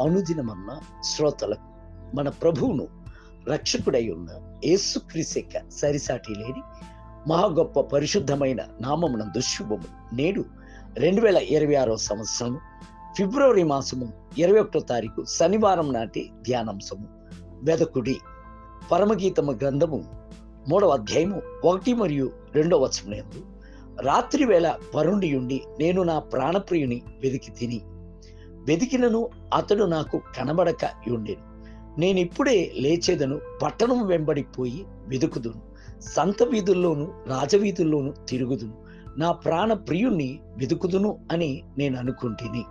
అనుదినమన్న శ్రోతలకు మన ప్రభువును రక్షకుడై ఉన్న యేసుక్రీస్తు యొక్క సరిసాటి లేని మహా గొప్ప పరిశుద్ధమైన నామమునందు శుభము. నేడు 2026 సంవత్సరం ఫిబ్రవరి మాసము 21 తారీఖు శనివారం నాటి ధ్యానాంశము వెదకుడి. పరమగీతము గ్రంథము 3వ అధ్యాయము 1 మరియు 2వ వచనములందు, రాత్రి వేళ పరుండియుండి నేను నా ప్రాణప్రియుని వెదికినను అతడు నాకు కనబడక ఉండెను. నేనిప్పుడే లేచేదను, పట్టణం వెంబడిపోయి వెదుకుదును, సంత వీధుల్లోను రాజవీధుల్లోను తిరుగుదును, నా ప్రాణ ప్రియుణ్ణి వెదుకుదును అని నేను అనుకుంటుని.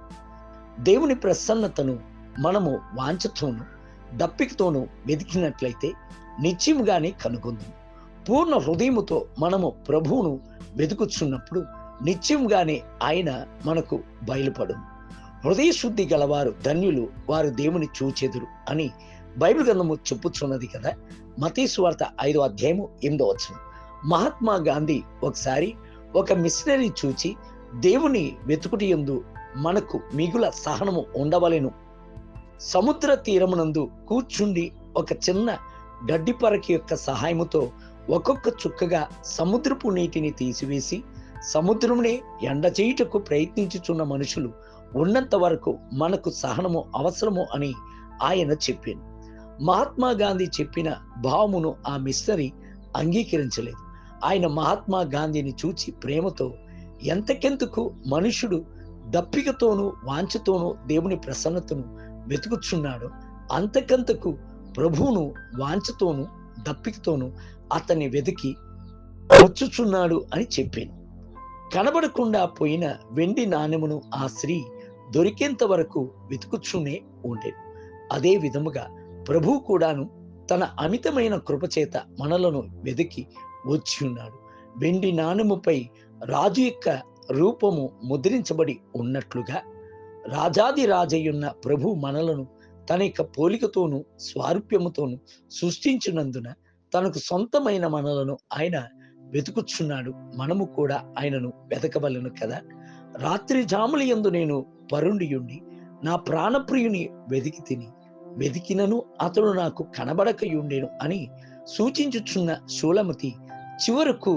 దేవుని ప్రసన్నతను మనము వాంఛతోను దప్పికతోను వెతికినట్లయితే నిశ్చయముగానే కనుగొందుము. పూర్ణ హృదయముతో మనము ప్రభువును వెతుకుచున్నప్పుడు నిశ్చయముగానే ఆయన మనకు బయలుపడును. హృదయ శుద్ధి గలవారు ధన్యులు, వారు దేవుని చూచెదురు అని బైబిల్ గ్రంథము చెప్పుచున్నది కదా. మత్తయి సువార్త 5వ అధ్యాయము 8వ వచనం. మహాత్మా గాంధీ ఒకసారి ఒక మిషనరీ చూచి, దేవుని వెతుకుటియందు మనకు మిగుల సహనము ఉండవలెను, సముద్ర తీరమునందు కూర్చుండి ఒక చిన్న గడ్డిపరకి యొక్క సహాయముతో ఒక్కొక్క చుక్కగా సముద్రపు నీటిని తీసివేసి సముద్రమునే ఎండచేయుటకు ప్రయత్నించుచున్న మనుషులు ఉన్నంత వరకు మనకు సహనము అవసరము అని ఆయన చెప్పాను. మహాత్మా గాంధీ చెప్పిన భావమును ఆ మిషనరీ అంగీకరించలేదు. ఆయన మహాత్మా గాంధీని చూచి ప్రేమతో ఎంతకెందుకు మనుషుడు దప్పికతోనూ వాంఛతోనూ దేవుని ప్రసన్నతను వెతుకుచున్నాడో అంతకంతకు ప్రభువును వాంఛతోనూ దప్పికతోనూ అతన్ని వెతికి వచ్చుచున్నాడు అని చెప్పాను. కనబడకుండా పోయిన వెండి నాణెమును ఆ స్త్రీ దొరికేంత వరకు వెతుకుచునే ఉండేది. అదే విధముగా ప్రభువు కూడాను తన అమితమైన కృపచేత మనలను వెతికి వచ్చి ఉన్నాడు. వెండి నాణెముపై రాజు యొక్క రూపము ముద్రించబడి ఉన్నట్లుగా రాజాది రాజయ్యున్న ప్రభు మనలను తన యొక్క పోలికతోనూ స్వారూప్యముతోనూ సృష్టించినందున తనకు సొంతమైన మనలను ఆయన వెతుకుచున్నాడు. మనము కూడా ఆయనను వెతకవలెను కదా. రాత్రి జాముల యందు నేను పరుండియుండి నా ప్రాణప్రియుని వెతికినను అతడు నాకు కనబడకయుండెను అని సూచించుచున్న షూలమతి చివరకు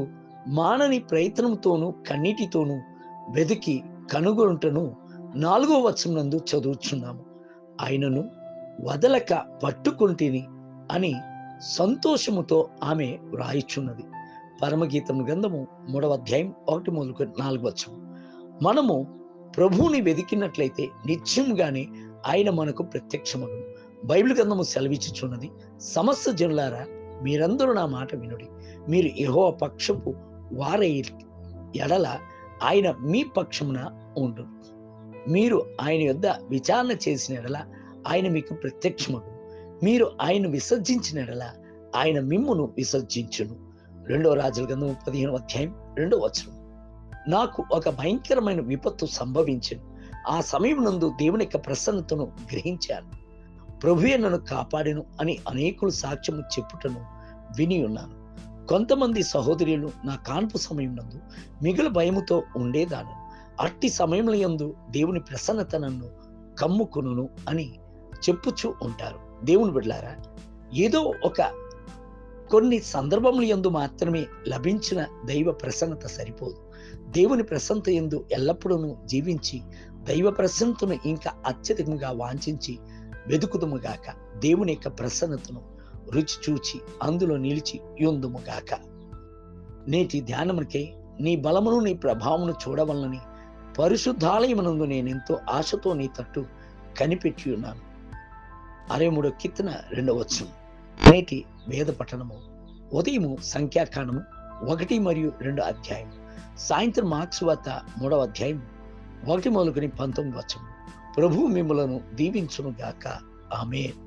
మానని ప్రయత్నంతోనూ కన్నీటితోనూ వెతికి కనుగొనుటను 4వ వచనమునందు చదువుచున్నాము. ఆయనను వదలక పట్టుకుంటిని అని సంతోషముతో ఆమె వ్రాయిచున్నది. పరమగీతం గ్రంథము 3వ అధ్యాయం 1 మొదలుకొని 4 వచనం. మనము ప్రభువుని వెతికినట్లయితే నిశ్చయంగానే ఆయన మనకు ప్రత్యక్షమగును. బైబిల్ గ్రంథము సెలవిచ్చుచున్నది, సమస్త జనులారా మీరందరూ నా మాట వినుడి, మీరు యెహోవా పక్షపు వారై ఎడల ఆయన మీ పక్షమున ఉండును. మీరు ఆయన యొద్ద విచారణ చేసిన ఎడల ఆయన మీకు ప్రత్యక్షమగును. మీరు ఆయన విసర్జించిన ఎడల ఆయన మిమ్మును విసర్జించును. 2వ రాజుల గ్రంథము 15వ అధ్యాయం 2వ వచనం. నాకు ఒక భయంకరమైన విపత్తు సంభవించెను. ఆ సమయం నందు దేవుని యొక్క ప్రసన్నతను గ్రహించాను. ప్రభువే నన్ను కాపాడెను అని అనేకులు సాక్ష్యము చెప్పుటను విని ఉన్నాను. కొంతమంది సహోదరులు నా కాన్పు సమయం నందు మిగుల భయముతో ఉండేదాను. అట్టి సమయముల యందు దేవుని ప్రసన్నత నన్ను కమ్ముకును అని చెప్పుచూ ఉంటారు. దేవుని బిడ్డలారా, ఏదో ఒక కొన్ని సందర్భముల యందు మాత్రమే లభించిన దైవ ప్రసన్నత సరిపోదు. దేవుని ప్రసన్నత యందు ఎల్లప్పుడూ జీవించి దైవ ప్రసన్నతను ఇంకా అత్యధికంగా వాంఛించి వెదుకుదుముగాక. దేవుని యొక్క ప్రసన్నతను రుచి చూచి అందులో నిలిచి యుందుముగాక. నేటి ధ్యానమునికై నీ బలమును నీ ప్రభావమును చూడవలనని పరిశుద్ధాలయమునందు నేనెంతో ఆశతో నీ తట్టు కనిపెట్టి ఉన్నాను. 63వ కీర్తన 2వ వచనం. నేటి వేద పఠనము ఉదయము సంఖ్యాకాండము 1 మరియు 2 అధ్యాయం, సాయంత్రం మార్క్స్ వార్త 3వ అధ్యాయం 1 మొదలుకొని 19 వచనం. ప్రభువు మిమ్ములను దీవించును గాక. ఆమేన్.